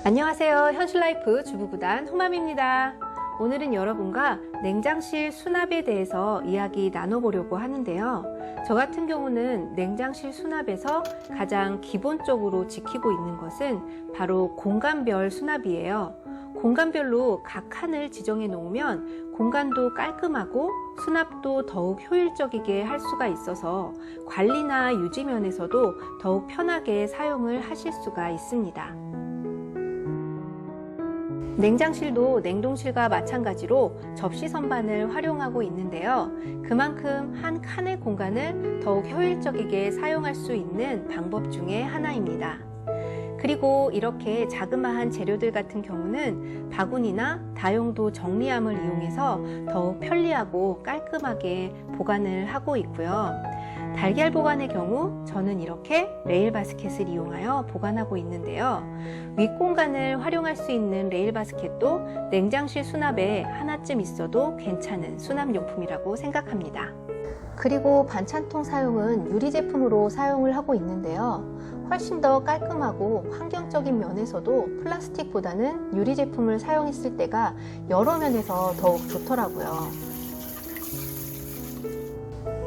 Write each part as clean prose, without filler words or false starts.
안녕하세요. 현실라이프 주부구단 호맘입니다. 오늘은 여러분과 냉장실 수납에 대해서 이야기 나눠보려고 하는데요. 저 같은 경우는 냉장실 수납에서 가장 기본적으로 지키고 있는 것은 바로 공간별 수납이에요. 공간별로 각 칸을 지정해 놓으면 공간도 깔끔하고 수납도 더욱 효율적이게 할 수가 있어서 관리나 유지 면에서도 더욱 편하게 사용을 하실 수가 있습니다. 냉장실도 냉동실과 마찬가지로 접시 선반을 활용하고 있는데요. 그만큼 한 칸의 공간을 더욱 효율적이게 사용할 수 있는 방법 중에 하나입니다. 그리고 이렇게 자그마한 재료들 같은 경우는 바구니나 다용도 정리함을 이용해서 더욱 편리하고 깔끔하게 보관을 하고 있고요. 달걀 보관의 경우 저는 이렇게 레일 바스켓을 이용하여 보관하고 있는데요. 윗공간을 활용할 수 있는 레일 바스켓도 냉장실 수납에 하나쯤 있어도 괜찮은 수납용품이라고 생각합니다. 그리고 반찬통 사용은 유리 제품으로 사용을 하고 있는데요. 훨씬 더 깔끔하고 환경적인 면에서도 플라스틱보다는 유리 제품을 사용했을 때가 여러 면에서 더욱 좋더라고요.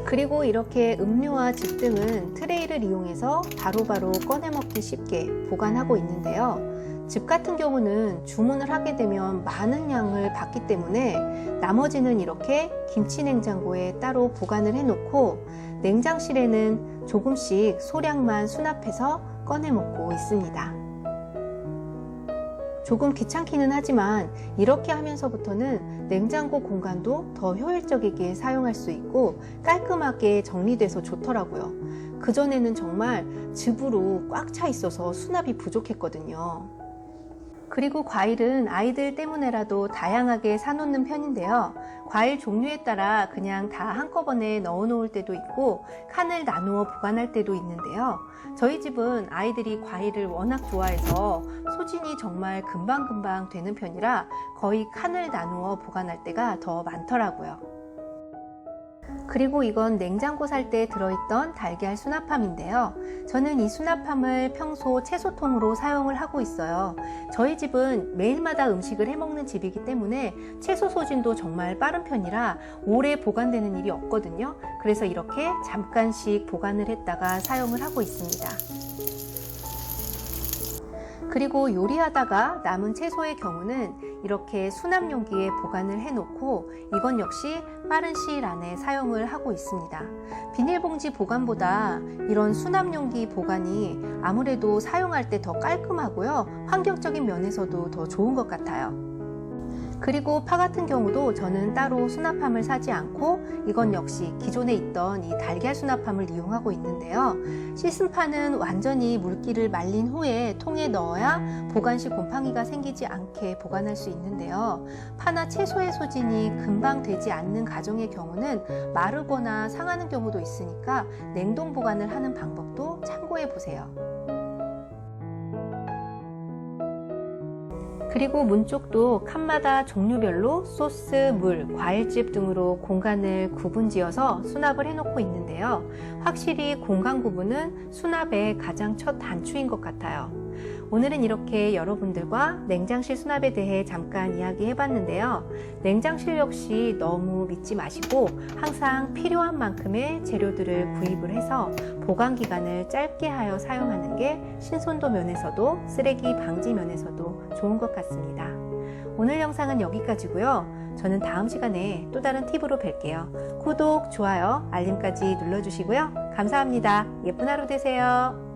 그리고 이렇게 음료와 즙 등은 트레이를 이용해서 바로바로 꺼내 먹기 쉽게 보관하고 있는데요. 즙 같은 경우는 주문을 하게 되면 많은 양을 받기 때문에 나머지는 이렇게 김치 냉장고에 따로 보관을 해놓고 냉장실에는 조금씩 소량만 수납해서 꺼내 먹고 있습니다. 조금 귀찮기는 하지만 이렇게 하면서부터는 냉장고 공간도 더 효율적이게 사용할 수 있고 깔끔하게 정리돼서 좋더라고요. 그전에는 정말 즙으로 꽉 차 있어서 수납이 부족했거든요. 그리고 과일은 아이들 때문에라도 다양하게 사놓는 편인데요. 과일 종류에 따라 그냥 다 한꺼번에 넣어 놓을 때도 있고 칸을 나누어 보관할 때도 있는데요. 저희 집은 아이들이 과일을 워낙 좋아해서 소진이 정말 금방금방 되는 편이라 거의 칸을 나누어 보관할 때가 더 많더라고요. 그리고 이건 냉장고 살 때 들어있던 달걀 수납함인데요. 저는 이 수납함을 평소 채소통으로 사용을 하고 있어요. 저희 집은 매일마다 음식을 해먹는 집이기 때문에 채소 소진도 정말 빠른 편이라 오래 보관되는 일이 없거든요. 그래서 이렇게 잠깐씩 보관을 했다가 사용을 하고 있습니다. 그리고 요리하다가 남은 채소의 경우는 이렇게 수납 용기에 보관을 해놓고 이건 역시 빠른 시일 안에 사용을 하고 있습니다. 비닐봉지 보관보다 이런 수납 용기 보관이 아무래도 사용할 때 더 깔끔하고요. 환경적인 면에서도 더 좋은 것 같아요. 그리고 파 같은 경우도 저는 따로 수납함을 사지 않고 이건 역시 기존에 있던 이 달걀 수납함을 이용하고 있는데요. 씻은 파는 완전히 물기를 말린 후에 통에 넣어야 보관 시 곰팡이가 생기지 않게 보관할 수 있는데요. 파나 채소의 소진이 금방 되지 않는 가정의 경우는 마르거나 상하는 경우도 있으니까 냉동 보관을 하는 방법도 참고해 보세요. 그리고 문 쪽도 칸마다 종류별로 소스, 물, 과일즙 등으로 공간을 구분지어서 수납을 해놓고 있는데요. 확실히 공간 구분은 수납의 가장 첫 단추인 것 같아요. 오늘은 이렇게 여러분들과 냉장실 수납에 대해 잠깐 이야기해봤는데요. 냉장실 역시 너무 믿지 마시고 항상 필요한 만큼의 재료들을 구입을 해서 보관 기간을 짧게 하여 사용하는 게 신선도 면에서도 쓰레기 방지 면에서도 좋은 것 같습니다. 오늘 영상은 여기까지고요. 저는 다음 시간에 또 다른 팁으로 뵐게요. 구독, 좋아요, 알림까지 눌러주시고요. 감사합니다. 예쁜 하루 되세요.